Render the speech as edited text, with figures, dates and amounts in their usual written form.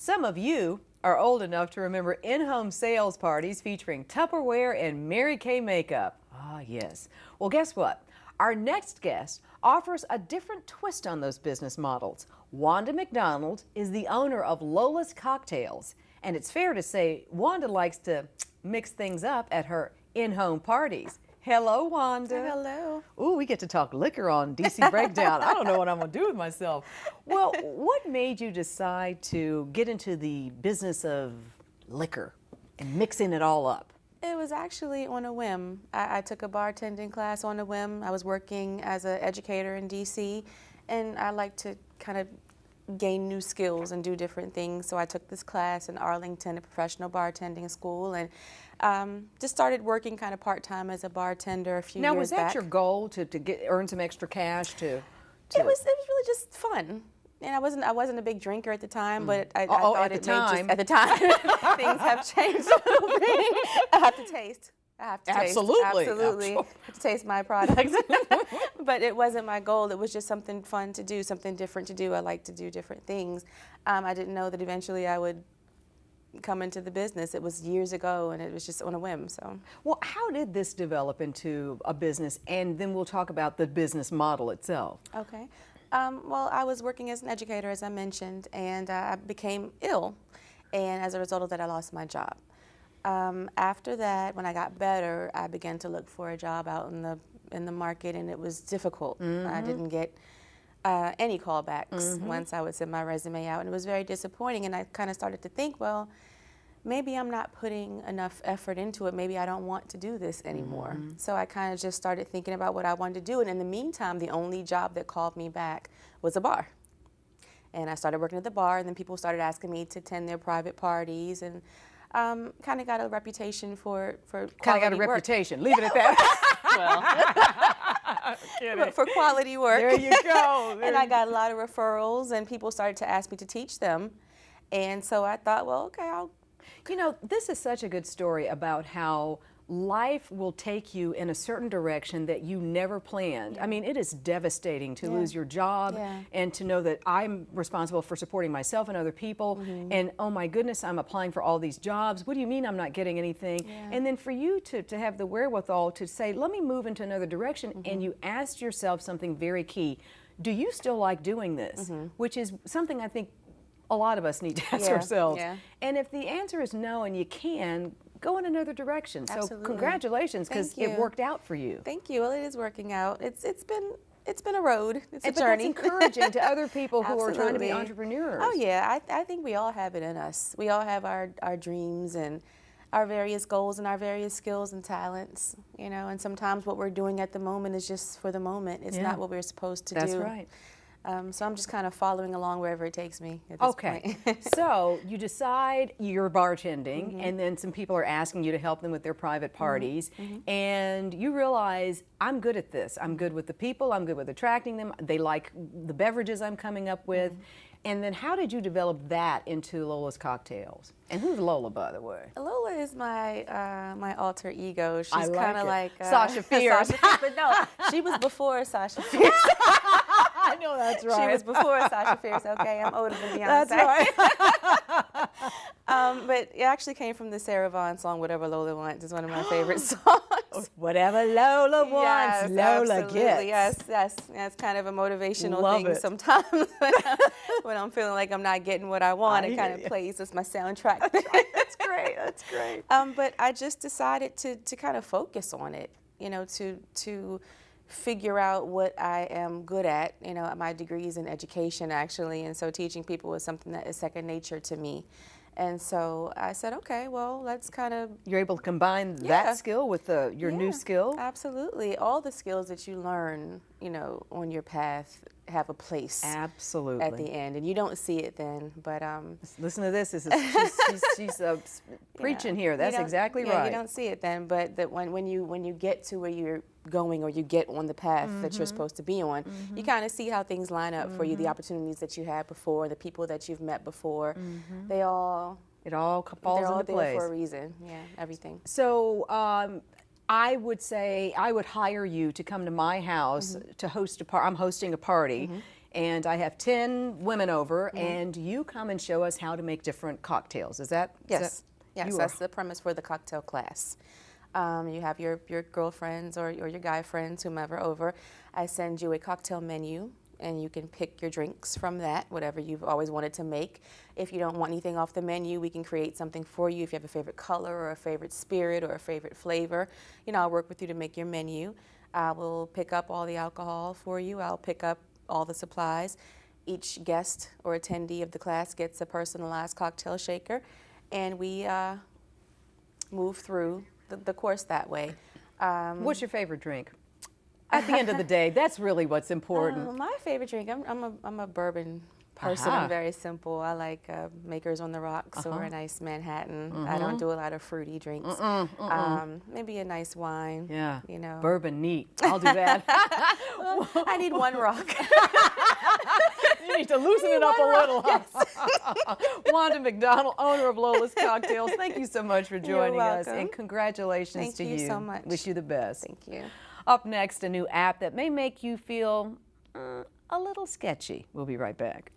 Some of you are old enough to remember in-home sales parties featuring Tupperware and Mary Kay makeup. Ah, yes. Well, guess what? Our next guest offers a different twist on those business models. Wanda McDonald is the owner of Lola's Cocktails, and it's fair to say Wanda likes to mix things up at her in-home parties. Hello, Wanda. Hello. Ooh, we get to talk liquor on DC Breakdown. I don't know what I'm going to do with myself. Well, what made you decide to get into the business of liquor and mixing it all up? It was actually on a whim. I took a bartending class on a whim. I was working as an educator in DC, and I like to kind of gain new skills and do different things. So I took this class in Arlington, a professional bartending school, and just started working kind of part-time as a bartender a few years back. Now, was that your goal to earn some extra cash to? It was really just fun. And I wasn't a big drinker at the time, but I thought at the time things have changed a little bit. I have to taste. Absolutely. Absolutely. I have to taste my products. But it wasn't my goal. It was just something fun to do, something different to do. I like to do different things. I didn't know that eventually I would come into the business. It was years ago, and it was just on a whim. So, well, how did this develop into a business? And then we'll talk about the business model itself. Okay. Well, I was working as an educator, as I mentioned, and I became ill. And as a result of that, I lost my job. After that, when I got better, I began to look for a job out in the market, and it was difficult. I didn't get any callbacks once I would send my resume out, and it was very disappointing. And I kind of started to think, well, maybe I'm not putting enough effort into it. Maybe I don't want to do this anymore. So I kind of just started thinking about what I wanted to do. And in the meantime, the only job that called me back was a bar. And I started working at the bar, and then people started asking me to attend their private parties, and kind of got a reputation for quality work. Reputation. Leave it at that. Well, for quality work. There you go. And I got a lot of referrals, and people started to ask me to teach them. And so I thought, well, okay, You know, this is such a good story about how life will take you in a certain direction that you never planned. I mean, it is devastating to lose your job and to know that I'm responsible for supporting myself and other people, and oh my goodness, I'm applying for all these jobs. What do you mean I'm not getting anything? And then for you to have the wherewithal to say, let me move into another direction, and you asked yourself something very key. Do you still like doing this? Which is something I think a lot of us need to ask ourselves. And if the answer is no and you can, go in another direction. Absolutely. So congratulations, because it worked out for you. Thank you. Well, it is working out. It's been a road. It's a But journey. that's encouraging to other people who are trying to be entrepreneurs. Oh yeah, I think we all have it in us. We all have our dreams and our various goals and our various skills and talents, you know, and sometimes what we're doing at the moment is just for the moment. It's not what we're supposed to do. That's right. So I'm just kind of following along wherever it takes me at this point. So you decide you're bartending, and then some people are asking you to help them with their private parties, and you realize, I'm good at this. I'm good with the people. I'm good with attracting them. They like the beverages I'm coming up with. And then how did you develop that into Lola's Cocktails? And who's Lola, by the way? Lola is my my alter ego. She's kind of like Sasha Fierce. but no, she was before Sasha Fierce. I know that's right. She was before Sasha Fierce. Okay, I'm older than Beyonce. That's right. But it actually came from the Sarah Vaughan song, "Whatever Lola Wants." It's one of my favorite songs. Whatever Lola wants, Lola gets. Yes. It's kind of a motivational Love thing it. sometimes when I'm feeling like I'm not getting what I want. It kind of plays as my soundtrack. That's great. That's great. But I just decided to kind of focus on it, you know, to figure out what I am good at. You know, my degree is in education, actually, and so teaching people is something that is second nature to me. And so I said, okay, well, let's kind of... You're able to combine that skill with your new skill? Absolutely. All the skills that you learn, you know, on your path have a place. Absolutely. At the end, and you don't see it then, but... Listen to this. She's preaching here. That's exactly right. You don't see it then, but that when you get to where you're going, or you get on the path that you're supposed to be on, you kind of see how things line up for you, the opportunities that you had before, the people that you've met before. It all falls into place. There for a reason. Yeah, everything. So I would say I would hire you to come to my house to host a party. I'm hosting a party, and I have 10 women over, and you come and show us how to make different cocktails. Is that? Yes. Yes, that's the premise for the cocktail class. You have your girlfriends or your guy friends, whomever, over. I send you a cocktail menu, and you can pick your drinks from that, whatever you've always wanted to make. If you don't want anything off the menu, we can create something for you. If you have a favorite color or a favorite spirit or a favorite flavor, you know, I'll work with you to make your menu. I will pick up all the alcohol for you. I'll pick up all the supplies. Each guest or attendee of the class gets a personalized cocktail shaker, and we move through the course that way. What's your favorite drink? At the end of the day, that's really what's important. My favorite drink, I'm a bourbon person. I'm very simple. I like Makers on the Rocks or a nice Manhattan. I don't do a lot of fruity drinks. Maybe a nice wine. Yeah, you know. Bourbon, neat. I'll do that. Well, I need one rock. You need to loosen it up a little. Yes. Wanda McDonald, owner of Lola's Cocktails, thank you so much for joining us, and congratulations to you. Thank you so much. Wish you the best. Thank you. Up next, a new app that may make you feel a little sketchy. We'll be right back.